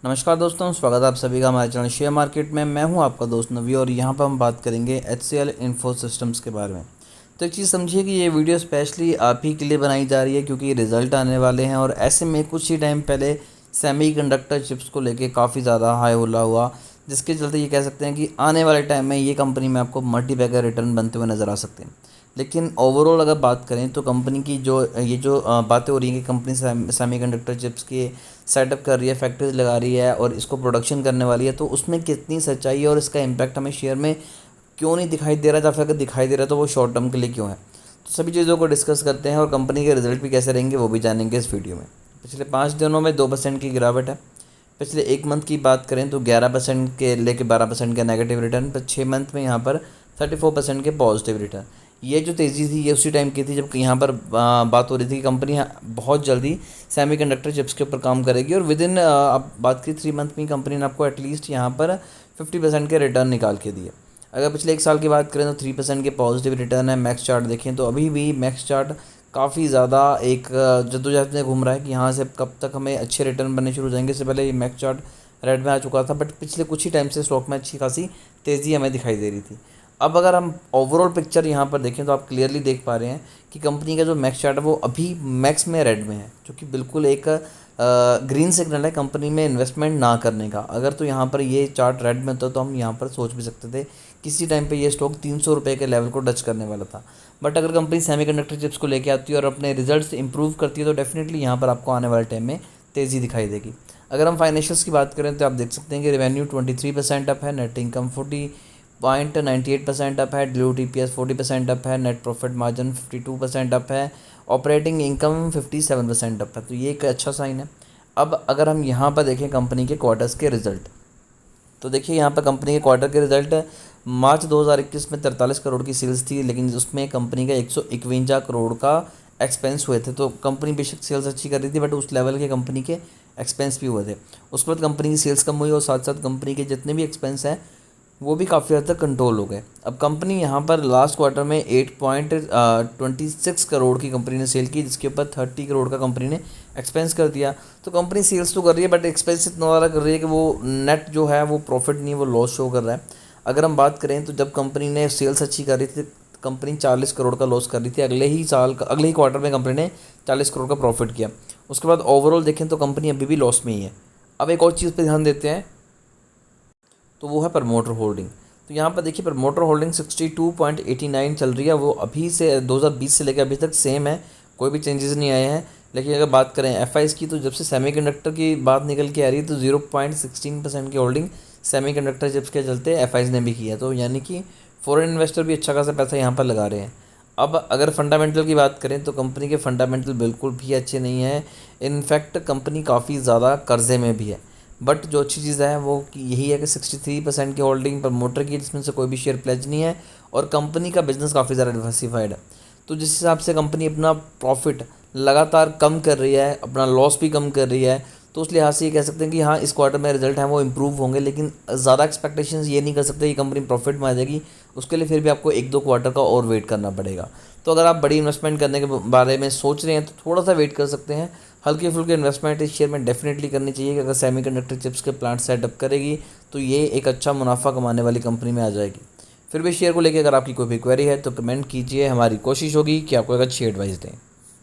नमस्कार दोस्तों, स्वागत है आप सभी का हमारे चैनल शेयर मार्केट में। मैं हूं आपका दोस्त नवी और यहां पर हम बात करेंगे HCL इन्फो सिस्टम्स के बारे में। तो एक चीज़ समझिए कि ये वीडियो स्पेशली आप ही के लिए बनाई जा रही है क्योंकि रिज़ल्ट आने वाले हैं और ऐसे में कुछ ही टाइम पहले सेमीकंडक्टर चिप्स को लेके काफ़ी ज़्यादा हाई होला हुआ, जिसके चलते ये कह सकते हैं कि आने वाले टाइम में ये कंपनी में आपको मल्टीबैगर रिटर्न बनते हुए नज़र आ सकते हैं। लेकिन ओवरऑल अगर बात करें तो कंपनी की जो बातें हो रही हैं कि कंपनी सेमीकंडक्टर चिप्स के सेटअप कर रही है, फैक्ट्रीज लगा रही है और इसको प्रोडक्शन करने वाली है, तो उसमें कितनी सच्चाई है और इसका इम्पैक्ट हमें शेयर में क्यों नहीं दिखाई दे रहा, या फिर अगर दिखाई दे रहा है तो वो शॉर्ट टर्म के लिए क्यों है। तो सभी चीज़ों को डिस्कस करते हैं और कंपनी के रिजल्ट भी कैसे रहेंगे वो भी जानेंगे इस वीडियो में। पिछले 5 दिनों में 2% की गिरावट है। पिछले एक मंथ की बात करें तो 11% के लेके 12% का नेगेटिव रिटर्न, पर 6 मंथ में यहाँ पर 34% के पॉजिटिव रिटर्न। ये जो तेज़ी थी ये उसी टाइम की थी जब यहाँ पर बात हो रही थी कि कंपनी बहुत जल्दी सेमीकंडक्टर चिप्स के ऊपर काम करेगी और विद इन आप बात की 3 मंथ में कंपनी ने आपको एटलीस्ट यहाँ पर 50% के रिटर्न निकाल के दिए। अगर पिछले एक साल की बात करें तो 3% के पॉजिटिव रिटर्न है। मैक्स चार्ट देखें तो अभी भी मैक्स चार्ट काफ़ी ज़्यादा एक जद्दोजहद में घूम रहा है कि यहाँ से कब तक हमें अच्छे रिटर्न बनने शुरू हो जाएंगे। इससे पहले ये मैक्स चार्ट रेड में आ चुका था, बट पिछले कुछ ही टाइम से स्टॉक में अच्छी खासी तेज़ी हमें दिखाई दे रही थी। अब अगर हम ओवरऑल पिक्चर यहाँ पर देखें तो आप क्लियरली देख पा रहे हैं कि कंपनी का जो मैक्स चार्ट है वो अभी मैक्स में रेड में है, जो कि बिल्कुल एक ग्रीन सिग्नल है कंपनी में इन्वेस्टमेंट ना करने का। अगर तो यहाँ पर ये चार्ट रेड में होता तो हम यहाँ पर सोच भी सकते थे किसी टाइम पे ये स्टॉक 300 रुपये के लेवल को टच करने वाला था। बट अगर कंपनी सेमीकंडक्टर चिप्स को लेके आती है और अपने रिजल्ट्स इंप्रूव करती है तो डेफिनेटली यहाँ पर आपको आने वाले टाइम में तेज़ी दिखाई देगी। अगर हम फाइनेंशियल्स की बात करें तो आप देख सकते हैं कि रेवेन्यू 23% अप है, नेट इनकम 40.98% अप है, डिल्यूटेड EPS 40% अप है, नेट प्रॉफिट मार्जिन 52% अप है, ऑपरेटिंग इनकम 57% अप है। तो ये एक अच्छा साइन है। अब अगर हम यहाँ पर देखें कंपनी के क्वार्टर्स के रिजल्ट, तो देखिए यहाँ पर कंपनी के क्वार्टर के रिजल्ट मार्च 2021 में 43 करोड़ की सेल्स थी, लेकिन उसमें कंपनी का 151 करोड़ का एक्सपेंस हुए थे। तो कंपनी बेशक सेल्स अच्छी कर रही थी बट उस लेवल के कंपनी के एक्सपेंस भी हुए थे। उसके बाद कंपनी की सेल्स कम हुई और साथ साथ कंपनी के जितने भी एक्सपेंस हैं वो भी काफ़ी हद तक कंट्रोल हो गए। अब कंपनी यहाँ पर लास्ट क्वार्टर में 8.26 करोड़ की कंपनी ने सेल की, जिसके ऊपर 30 करोड़ का कंपनी ने एक्सपेंस कर दिया। तो कंपनी सेल्स तो कर रही है बट एक्सपेंस इतना ज़्यादा कर रही है कि वो नेट जो है वो प्रॉफिट नहीं, वो लॉस शो कर रहा है। अगर हम बात करें तो जब कंपनी ने सेल्स अच्छी कर रही थी कंपनी 40 करोड़ का लॉस कर रही थी, अगले ही क्वार्टर में कंपनी ने 40 करोड़ का प्रॉफिट किया। उसके बाद ओवरऑल देखें तो कंपनी अभी भी लॉस में ही है। अब एक और चीज़ पर ध्यान देते हैं तो वो है प्रमोटर होल्डिंग। तो यहाँ पर देखिए प्रमोटर होल्डिंग 62.89 चल रही है, वो अभी से 2020 से लेकर अभी तक सेम है, कोई भी चेंजेस नहीं आए हैं। लेकिन अगर बात करें FIs की तो जब से सेमीकंडक्टर की बात निकल के आ रही है तो 0.16% की होल्डिंग सेमीकंडक्टर चिप्स के चलते FIs ने भी की है। तो यानी कि फॉरेन इन्वेस्टर भी अच्छा खासा पैसा यहाँ पर लगा रहे हैं। अब अगर फंडामेंटल की बात करें तो कंपनी के फंडामेंटल बिल्कुल भी अच्छे नहीं हैं। इनफैक्ट कंपनी काफ़ी ज़्यादा कर्जे में भी है। बट जो अच्छी चीज़ है वो कि यही है कि 63% की होल्डिंग प्रमोटर की, जिसमें से कोई भी शेयर प्लेज नहीं है और कंपनी का बिजनेस काफ़ी ज़्यादा डिवर्सिफाइड है। तो जिस हिसाब से कंपनी अपना प्रॉफिट लगातार कम कर रही है, अपना लॉस भी कम कर रही है, तो उस लिहाज से ये कह सकते हैं कि हाँ इस क्वार्टर में रिजल्ट हैं वो इम्प्रूव होंगे। लेकिन ज़्यादा एक्सपेक्टेशंस ये नहीं कर सकते कि कंपनी प्रॉफिट में आ जाएगी। उसके लिए फिर भी आपको 1-2 क्वार्टर का और वेट करना पड़ेगा। तो अगर आप बड़ी इन्वेस्टमेंट करने के बारे में सोच रहे हैं तो थोड़ा सा वेट कर सकते हैं। हल्के फुल्के इन्वेस्टमेंट इस शेयर में डेफिनेटली करनी चाहिए कि अगर सेमीकंडक्टर चिप्स के प्लांट सेटअप करेगी तो ये एक अच्छा मुनाफा कमाने वाली कंपनी में आ जाएगी। फिर भी शेयर को लेकर अगर आपकी कोई भी क्वेरी है तो कमेंट कीजिए, हमारी कोशिश होगी कि आपको एक अच्छी एडवाइस दें।